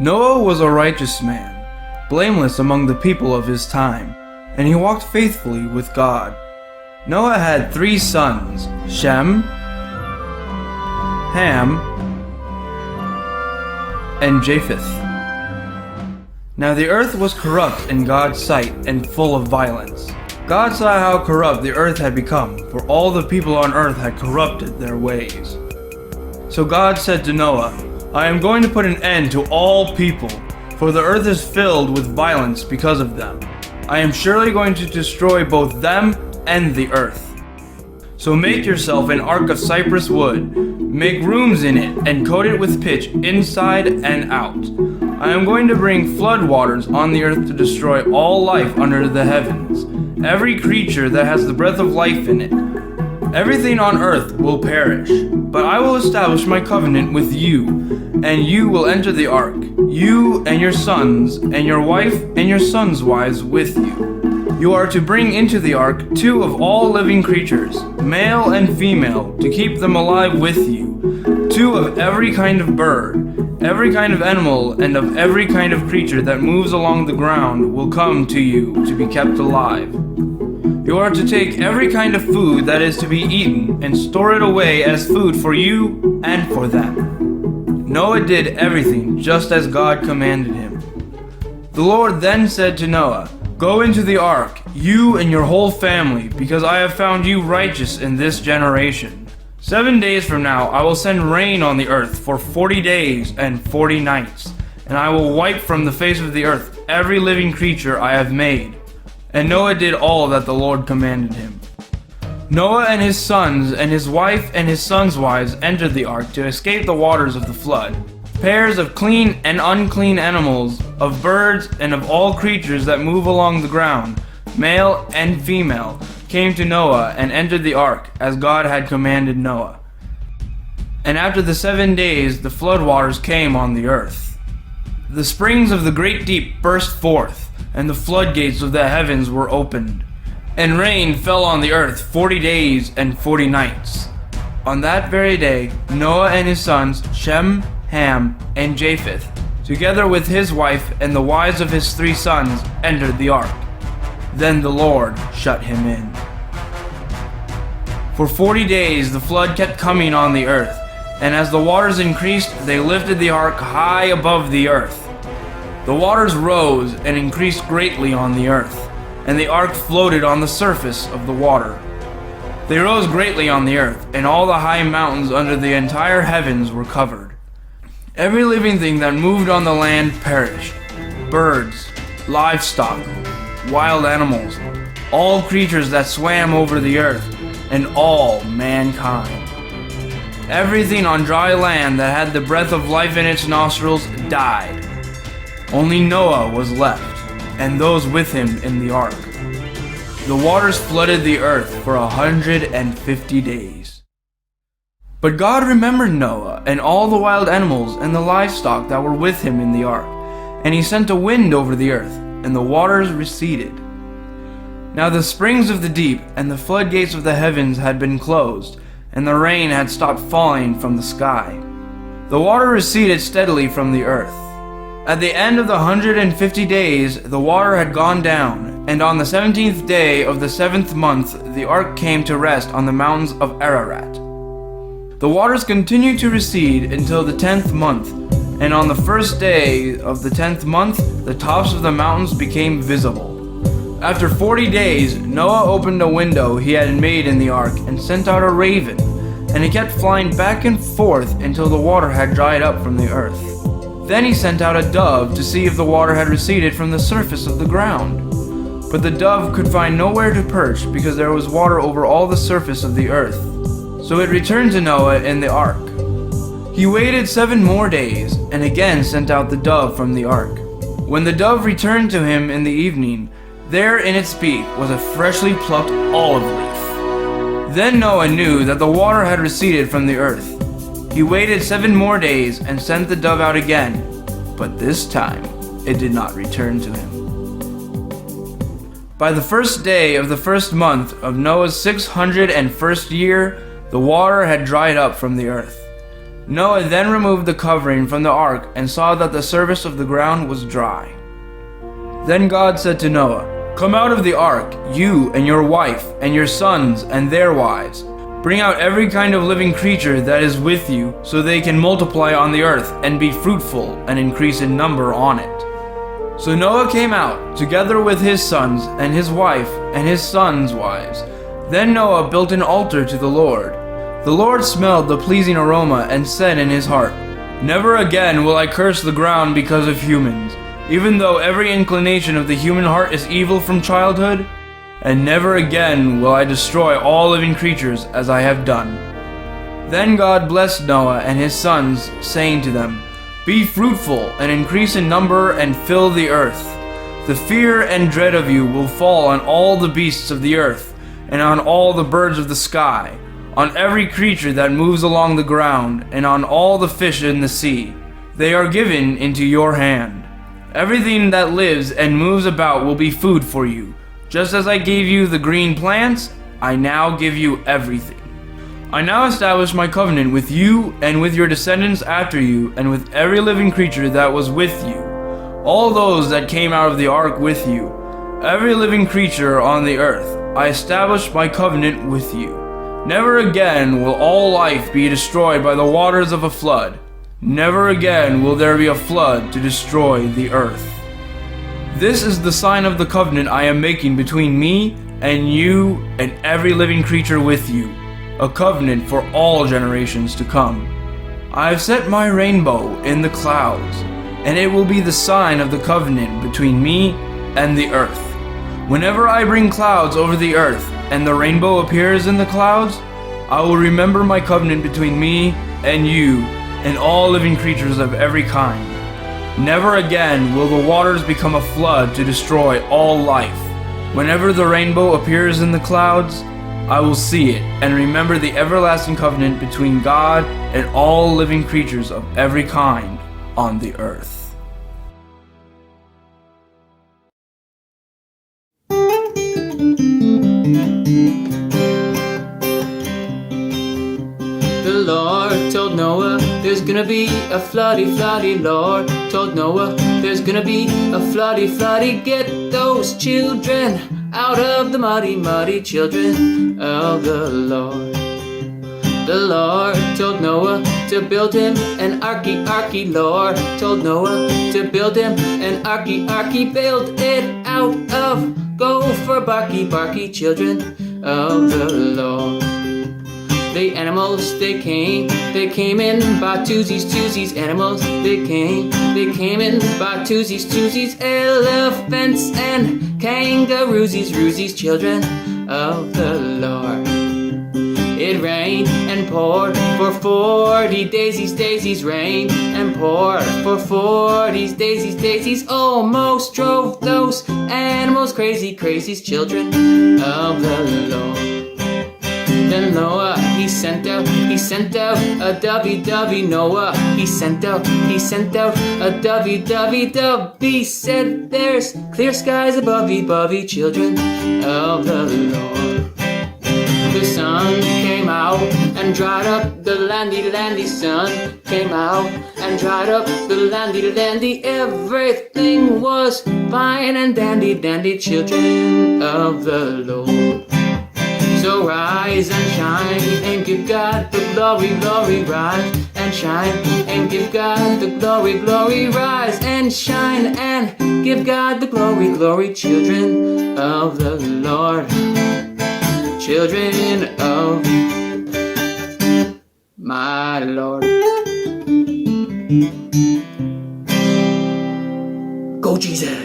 Noah was a righteous man, blameless among the people of his time, and he walked faithfully with God. Noah had 3 sons, Shem, Ham, and Japheth. Now the earth was corrupt in God's sight and full of violence. God saw how corrupt the earth had become, for all the people on earth had corrupted their ways. So God said to Noah, I am going to put an end to all people, for the earth is filled with violence because of them. I am surely going to destroy both them and the earth. So make yourself an ark of cypress wood, make rooms in it, and coat it with pitch inside and out. I am going to bring flood waters on the earth to destroy all life under the heavens, every creature that has the breath of life in it. Everything on earth will perish, but I will establish my covenant with you, and you will enter the ark, you and your sons, and your wife and your sons' wives with you. You are to bring into the ark 2 of all living creatures, male and female, to keep them alive with you, 2 of every kind of bird, every kind of animal, and of every kind of creature that moves along the ground will come to you to be kept alive. You are to take every kind of food that is to be eaten and store it away as food for you and for them. Noah did everything just as God commanded him. The Lord then said to Noah, Go into the ark, you and your whole family, because I have found you righteous in this generation. 7 days from now I will send rain on the earth for 40 days and 40 nights, and I will wipe from the face of the earth every living creature I have made. And Noah did all that the Lord commanded him. Noah and his sons and his wife and his sons' wives entered the ark to escape the waters of the flood. Pairs of clean and unclean animals, of birds and of all creatures that move along the ground, male and female, came to Noah and entered the ark as God had commanded Noah. And after the 7 days the flood waters came on the earth. The springs of the great deep burst forth, and the floodgates of the heavens were opened, and rain fell on the earth 40 days and 40 nights. On that very day, Noah and his sons, Shem, Ham, and Japheth, together with his wife and the wives of his 3 sons, entered the ark. Then the Lord shut him in. For 40 days the flood kept coming on the earth, and as the waters increased, they lifted the ark high above the earth. The waters rose and increased greatly on the earth, and the ark floated on the surface of the water. They rose greatly on the earth, and all the high mountains under the entire heavens were covered. Every living thing that moved on the land perished: birds, livestock, wild animals, all creatures that swam over the earth, and all mankind. Everything on dry land that had the breath of life in its nostrils died. Only Noah was left, and those with him in the ark. The waters flooded the earth for 150 days. But God remembered Noah and all the wild animals and the livestock that were with him in the ark, and he sent a wind over the earth, and the waters receded. Now the springs of the deep and the floodgates of the heavens had been closed, and the rain had stopped falling from the sky. The water receded steadily from the earth. At the end of the 150 days, the water had gone down, and on the 17th day of the 7th month, the ark came to rest on the mountains of Ararat. The waters continued to recede until the 10th month, and on the 1st day of the 10th month, the tops of the mountains became visible. After 40 days, Noah opened a window he had made in the ark and sent out a raven, and it kept flying back and forth until the water had dried up from the earth. Then he sent out a dove to see if the water had receded from the surface of the ground. But the dove could find nowhere to perch because there was water over all the surface of the earth. So it returned to Noah in the ark. He waited 7 more days and again sent out the dove from the ark. When the dove returned to him in the evening, there in its beak was a freshly plucked olive leaf. Then Noah knew that the water had receded from the earth. He waited 7 more days and sent the dove out again, but this time it did not return to him. By the 1st day of the 1st month of Noah's 601st year, the water had dried up from the earth. Noah then removed the covering from the ark and saw that the surface of the ground was dry. Then God said to Noah, "Come out of the ark, you and your wife and your sons and their wives. Bring out every kind of living creature that is with you, so they can multiply on the earth and be fruitful and increase in number on it." So Noah came out, together with his sons and his wife and his sons' wives. Then Noah built an altar to the Lord. The Lord smelled the pleasing aroma and said in his heart, "Never again will I curse the ground because of humans, even though every inclination of the human heart is evil from childhood. And never again will I destroy all living creatures as I have done." Then God blessed Noah and his sons, saying to them, "Be fruitful and increase in number and fill the earth. The fear and dread of you will fall on all the beasts of the earth, and on all the birds of the sky, on every creature that moves along the ground, and on all the fish in the sea. They are given into your hand. Everything that lives and moves about will be food for you. Just as I gave you the green plants, I now give you everything. I now establish my covenant with you and with your descendants after you and with every living creature that was with you, all those that came out of the ark with you, every living creature on the earth. I establish my covenant with you. Never again will all life be destroyed by the waters of a flood. Never again will there be a flood to destroy the earth. This is the sign of the covenant I am making between me and you and every living creature with you, a covenant for all generations to come. I have set my rainbow in the clouds, and it will be the sign of the covenant between me and the earth. Whenever I bring clouds over the earth and the rainbow appears in the clouds, I will remember my covenant between me and you and all living creatures of every kind. Never again will the waters become a flood to destroy all life. Whenever the rainbow appears in the clouds, I will see it and remember the everlasting covenant between God and all living creatures of every kind on the earth. The Lord told Noah, there's gonna be a floody, floody. Lord told Noah, there's gonna be a floody, floody. Get those children out of the muddy, muddy, children of the Lord. The Lord told Noah to build him an Arky Arky. Lord told Noah to build him an Arky Arky. Build it out of gopher, barky, barky, children of the Lord. The animals, they came in by twosies, twosies. Animals, they came in by twosies, twosies. Elephants and kangaroosies, roosies, children of the Lord. It rained and poured for 40 daisies, daisies. Rained and poured for 40 daisies, daisies. Almost drove those animals crazy, crazy's children of the Lord. Then Noah, he sent out a dovey. Noah, he sent out a dovey. Dovey said, there's clear skies above ye, children of the Lord. The sun came out and dried up the landy. Sun came out and dried up the landy. Everything was fine and dandy, children of the Lord. So rise and shine and give God the glory, glory. Rise and shine and give God the glory, glory. Rise and shine and give God the glory, glory. Children of the Lord. Children of my Lord. Go Jesus!